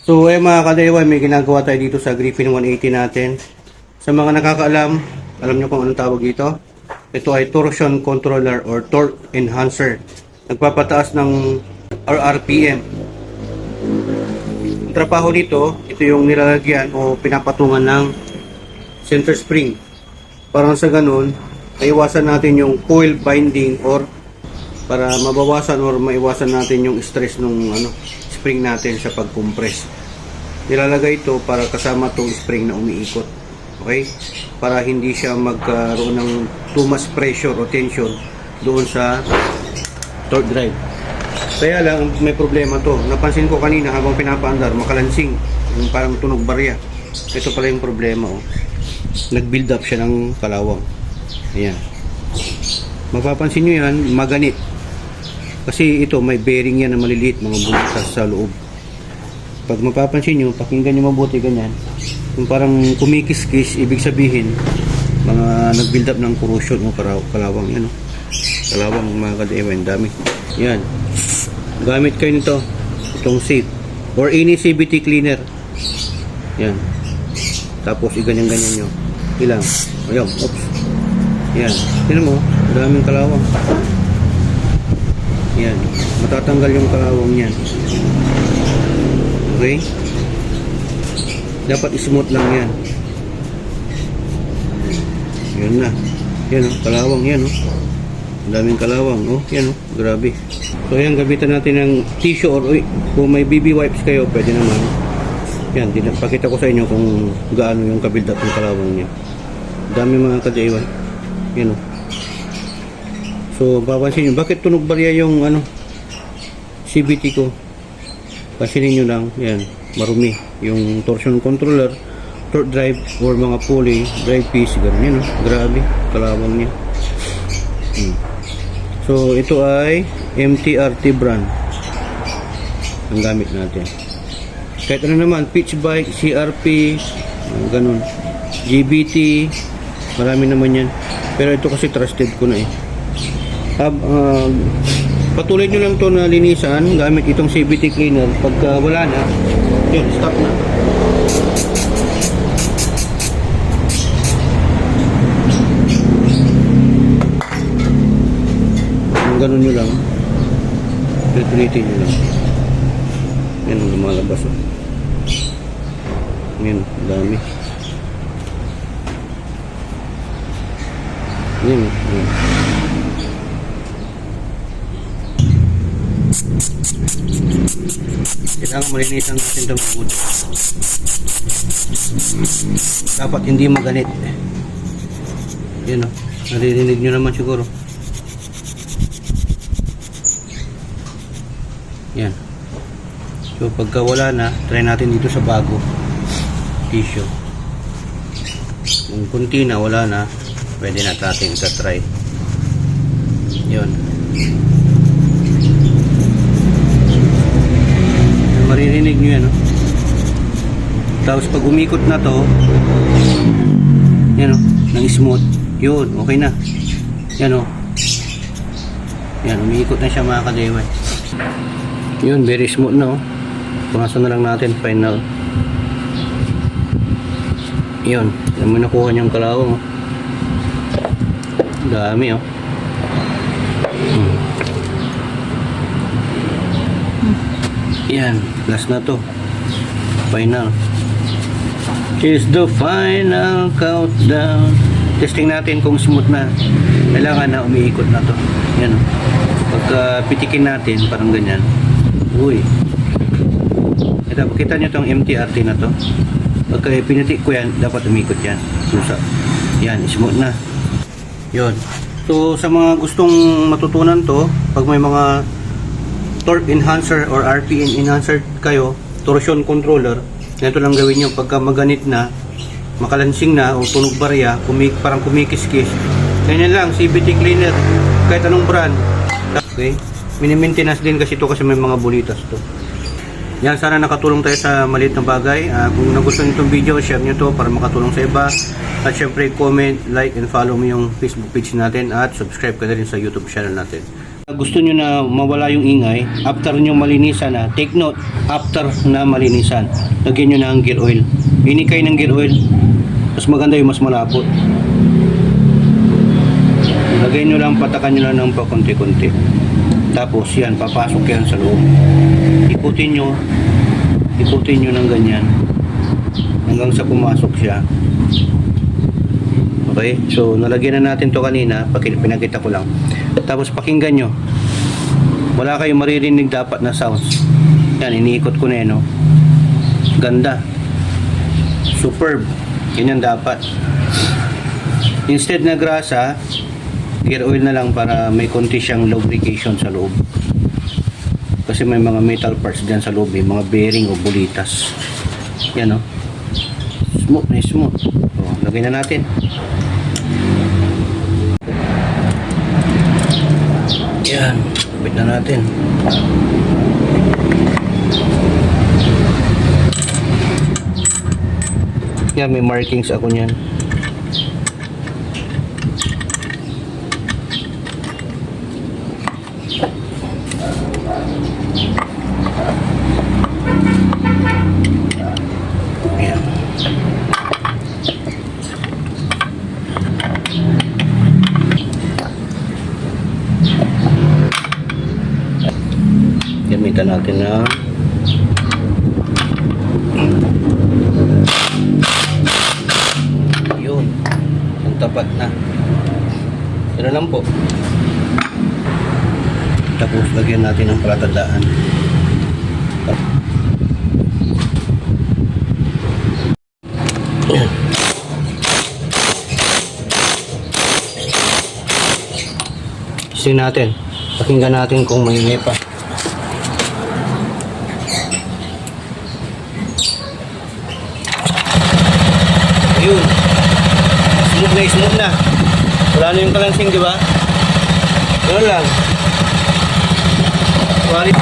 So mga kadaywan, may ginagawa tayo dito sa Griffin 180 natin. Sa mga nakakaalam, alam nyo kung anong tawag dito? Ito ay torsion controller or torque enhancer. Nagpapataas ng RPM. Ang trabaho nito, ito yung nilalagyan o pinapatungan ng center spring. Parang sa ganun, maiwasan natin yung coil binding or para mabawasan or maiwasan natin yung stress ng spring natin sa pag-compress. Nilalagay ito para kasama itong spring na umiikot. Okay? Para hindi siya magkaroon ng too much pressure o tension doon sa torque drive. Kaya lang, may problema to. Napansin ko kanina habang pinapaandar, makalansing. Yung parang tunog barya. Ito pala yung problema. Oh. Nag-build up siya ng kalawang. Ayan. Mapapansin nyo yan, maganit. Kasi ito, may bearing yan na maliliit, mga bulitas sa loob. Pag mapapansin nyo, pakinggan nyo mabuti ganyan. Yung parang kumikis-kis, ibig sabihin, mga nag-build up ng corrosion o kalawang. Yan, oh. Kalawang mga kadaywan, dami. Yan. Gamit kayo nito, itong safe. Or any CVT cleaner. Yan. Tapos, iganyan-ganyan nyo. Ilang. Ayun, oops. Yan. Tignan mo, daming kalawang. Yan. Matatanggal yung kalawang yan. Okay? Dapat smooth lang yan. Yan na. Yan o, kalawang yan o. Daming kalawang. Oh, yan o. Grabe. So yan, gamitan natin ng tissue or kung may BB wipes kayo, pwede naman. Yan, pakita ko sa inyo kung gaano yung kabuild up ng kalawang niya. Dami mga kadaywan. Yan o. So, papansin nyo, bakit tunog barya yung CVT ko? Pansinin nyo lang, yan, marumi. Yung torsion controller, torque drive, or mga pulley, drive piece, gano'n yan, grabe, kalawang niya. So, ito ay MTRT brand ang gamit natin. Kahit ano naman, pitch bike, CRP, gano'n, GBT, marami naman yan. Pero ito kasi trusted ko na eh. Patuloy nyo lang to na linisan gamit itong CVT cleaner. Pagka wala na, yun, stop na. Ganun nyo lang, ulitin nyo lang. Yan ang lumalabas. Yan, dami. Yan, yan. Kailangan malinisan natin itong food. Dapat hindi maganit. Yan o. Naririnig nyo naman siguro. Yan. So pagka wala na, try natin dito sa bago tissue. Kung kunti na, wala na, pwede na natin try. Yun. Maririnig nyo yan, no? Tapos pag umikot na to, yan, no? Nang smooth, yun, okay na. Yan, no? Yan, umiikot na siya mga kadaywan. Yun, very smooth na, no? Punasan na lang natin, final. Yun, yan mo nakuha niyang kalawang, oh. Dami, oh. Yan, last na to. Final. Is the final countdown. Testing natin kung smooth na. Kailangan na umiikot na to. Yan. Pagka pitikin natin, parang ganyan. Uy. Ito, pakita nyo tong MTRT na to. Pagka pinitik ko yan, dapat umikot yan. Susa. Yan, smooth na. Yun. So, sa mga gustong matutunan to, pag may mga torque enhancer or RPM enhancer kayo, torsion controller, ganito lang gawin nyo. Pagka maganit na, makalansing na o tunog barya, parang kumikis-kis, ganyan lang, CVT cleaner, kahit anong brand. Okay, mini-maintenance din kasi ito kasi may mga bulitas to. Yan, sana nakatulong tayo sa maliit na bagay. Kung nagustuhan nyo itong video, share nyo to para makatulong sa iba. At syempre, comment, like, and follow mo yung Facebook page natin at subscribe ka na rin sa YouTube channel natin. Gusto nyo na mawala yung ingay, after nyo malinisan na, take note, after na malinisan, lagyan nyo na ang gear oil. Inikay ng gear oil, mas maganda yung mas malapot. Lagyan nyo lang, patakan nyo lang ng pakunti-kunti. Tapos yan, papasok yan sa loob. Ikutin nyo ng ganyan hanggang sa pumasok siya. Okay, so nalagyan na natin to kanina, pinakita ko lang. Tapos pakinggan nyo, wala kayong maririnig dapat na sounds. Yan, iniikot ko na yun, no? Ganda, superb, yun yung dapat. Instead na grasa, gear oil na lang para may konti siyang lubrication sa loob. Kasi may mga metal parts dyan sa loob, mga bearing o bulitas. Yan, no? Smooth na smooth. So, lagay na natin. Yan, kapit na natin. Yan, may markings ako niyan. Gamitan natin na yun, ang tapat na. Ito lang po. Tapos lagyan natin ng palatandaan. Testing natin. Pakinggan natin kung may ingay pa. Yun. Smooth na. Wala na yung kalansing, di ba? Ganun lang. Sorry.